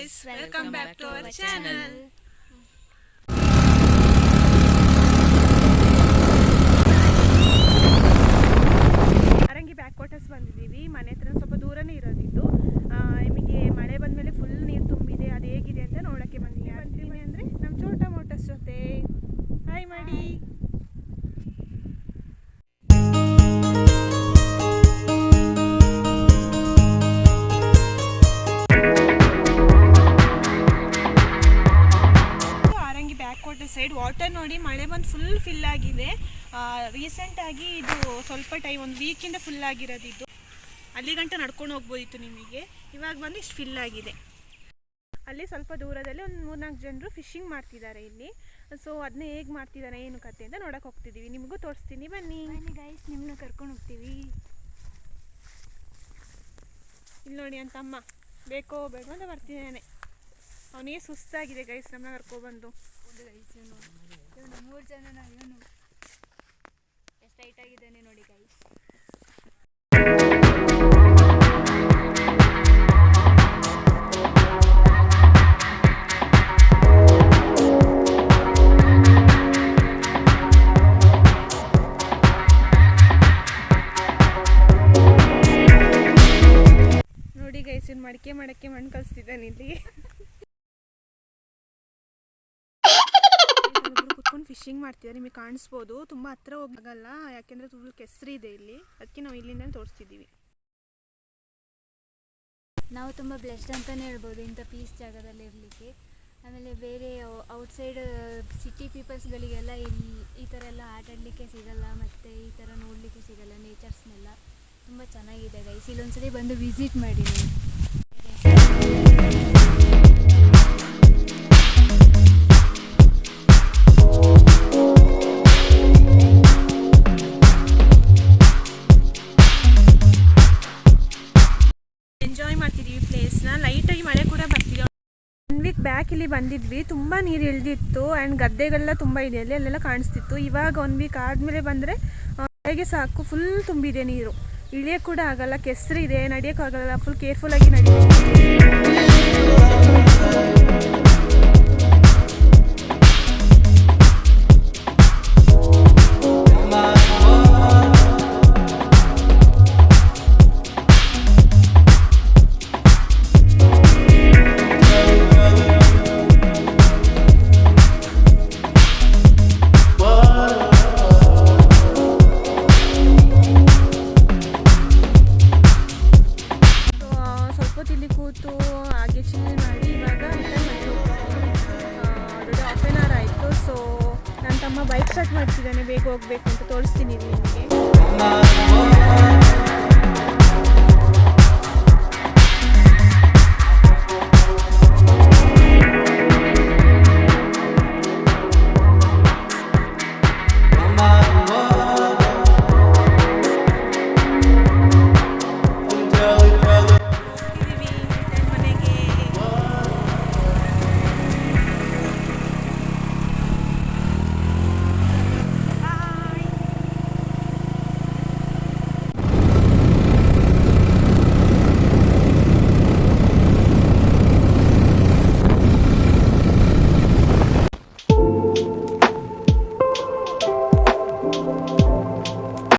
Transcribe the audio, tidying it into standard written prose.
guys, welcome back to our channel. Arangi backwaters ಬಂದಿದ್ದೀವಿ. ಮನೆ ಹತ್ರ ಸ್ವಲ್ಪ ದೂರನೇ ಇರೋದಿದ್ದು. ನಿಮಗೆ ಮಳೆ ಬಂದಮೇಲೆ ಫುಲ್ ನೀರು ತುಂಬಿದೆ. ಅದು ಹೇಗಿದೆ ಅಂತ ನೋಡೋಕ್ಕೆ ಬಂದಿದ್ದೀನಿ ಅಂದರೆ ನಮ್ಮ ಛೋಟಾ ಮೋಟರ್ಸ್ ಜೊತೆ ಹಾಯ್ ಮಾಡಿ. ಸೈಡ್ ವಾಟರ್ ನೋಡಿ ಮಳೆ ಬಂದು ಫಿಲ್ ಆಗಿದೆ. ರೀಸೆಂಟಾಗಿ ಇದು ಸ್ವಲ್ಪ ಟೈಮ್ ಒಂದು ವೀಕಿಂದ ಫುಲ್ ಆಗಿರೋದಿದ್ದು. ಅಲ್ಲಿ ಗಂಟ ನಡ್ಕೊಂಡು ಹೋಗ್ಬೋದಿತ್ತು ನಿಮಗೆ. ಇವಾಗ ಬಂದು ಇಷ್ಟು ಫಿಲ್ ಆಗಿದೆ. ಅಲ್ಲಿ ಸ್ವಲ್ಪ ದೂರದಲ್ಲಿ ಒಂದು 3-4 ಜನರು ಫಿಶಿಂಗ್ ಮಾಡ್ತಿದ್ದಾರೆ ಇಲ್ಲಿ. ಸೊ ಅದನ್ನ ಹೇಗೆ ಮಾಡ್ತಿದ್ದಾರೆ ಏನು ಕತೆ ಅಂತ ನೋಡೋಕೆ ಹೋಗ್ತಿದ್ದೀವಿ. ನಿಮಗೂ ತೋರಿಸ್ತೀನಿ, ಬನ್ನಿ ಗೈಸ್. ನಿಮ್ಮನ್ನ ಕರ್ಕೊಂಡು ಹೋಗ್ತೀವಿ. ಇಲ್ಲಿ ನೋಡಿ ಅಂತ ಅಮ್ಮ ಬೇಕೋ ಬೇಕೋ ಅಂತ ಬರ್ತಿದ್ದಾನೆ. ಅವನಿಗೆ ಸುಸ್ತಾಗಿದೆ ಗೈಸ್ ನಮ್ಮನ್ನ ಕರ್ಕೊಬಂದು. 3 ಜನ ಇವನು ಎಷ್ಟು ಹೈಟ್ ಆಗಿದ್ದಾನೆ ನೋಡಿ ಗೈಸ್. ನೋಡಿ ಗೈಸ್ ಇವ್ನು ಮಡಿಕೆ ಮಾಡಕ್ಕೆ ಮಣ್ಣು ಕಲಿಸ್ತಿದ್ದಾನೆ ಇಲ್ಲಿ. ಕುತ್ಕೊಂಡು ಫಿಶಿಂಗ್ ಮಾಡ್ತಿದ್ದಾರೆ. ನಿಮಗೆ ಕಾಣಿಸ್ಬೋದು. ತುಂಬ ಹತ್ರ ಹೋಗಲ್ಲ, ಯಾಕೆಂದರೆ ಫುಲ್ ಕೆಸರು ಇದೆ ಇಲ್ಲಿ. ಅದಕ್ಕೆ ನಾವು ಇಲ್ಲಿಂದ ತೋರಿಸ್ತಿದ್ದೀವಿ. ನಾವು ತುಂಬ ಬ್ಲೆಸ್ಡ್ ಅಂತಲೇ ಹೇಳ್ಬೋದು ಇಂಥ ಪೀಸ್ ಜಾಗದಲ್ಲಿ ಇರಲಿಕ್ಕೆ. ಆಮೇಲೆ ಬೇರೆ ಔಟ್ಸೈಡ್ ಸಿಟಿ ಪೀಪಲ್ಸ್ಗಳಿಗೆಲ್ಲ ಈ ಥರ ಎಲ್ಲ ಆಟ ಆಡಲಿಕ್ಕೆ ಸಿಗಲ್ಲ, ಮತ್ತು ಈ ಥರ ನೋಡಲಿಕ್ಕೆ ಸಿಗಲ್ಲ ನೇಚರ್ಸ್ನೆಲ್ಲ. ತುಂಬ ಚೆನ್ನಾಗಿದೆ ಗೈಸ್. ಇಲ್ಲೊಂದ್ಸರಿ ಬಂದು ವಿಸಿಟ್ ಮಾಡಿ ನೀವು. ಎಂಜಾಯ್ ಮಾಡ್ತಿದ್ದೀವಿ ಪ್ಲೇಸ್ನ. ಲೈಟಾಗಿ ಮಳೆ ಕೂಡ ಬರ್ತಿದೆ. 1 ವೀಕ್ ಬ್ಯಾಕ್ ಇಲ್ಲಿ ಬಂದಿದ್ವಿ. ತುಂಬ ನೀರು ಇಳಿದಿತ್ತು ಆ್ಯಂಡ್ ಗದ್ದೆಗಳೆಲ್ಲ ತುಂಬ ಇದೆ ಅಲ್ಲೆಲ್ಲ ಕಾಣಿಸ್ತಿತ್ತು. ಇವಾಗ 1 ವೀಕ್ ಆದಮೇಲೆ ಬಂದರೆ ಹೇಗೆ ಸಾಕು, ಫುಲ್ ತುಂಬಿದೆ ನೀರು. ಇಳಿಯೋಕ್ಕೆ ಕೂಡ ಆಗಲ್ಲ, ಕೆಸರು ಇದೆ, ನಡೆಯೋಕ್ಕಾಗಲ್ಲ. ಫುಲ್ ಕೇರ್ಫುಲ್ಲಾಗಿ ನಡೀಬೇಕು. ಇಲ್ಲಿ ಕೂತು ಹಾಗೆ ಚಿಲ್ ಮಾಡಿ ಇವಾಗ ಆಲ್ರೆಡಿ ಹಾಫ್ ಆನ್ ಅವರ್ ಆಯಿತು. ಸೊ ನನ್ನ ತಮ್ಮ ಬೈಕ್ ಸ್ಟಾರ್ಟ್ ಮಾಡ್ತಿದ್ದಾನೆ, ಬೇಗ ಹೋಗ್ಬೇಕು ಅಂತ ತೋರಿಸ್ತೀನಿ ನಿಮಗೆ.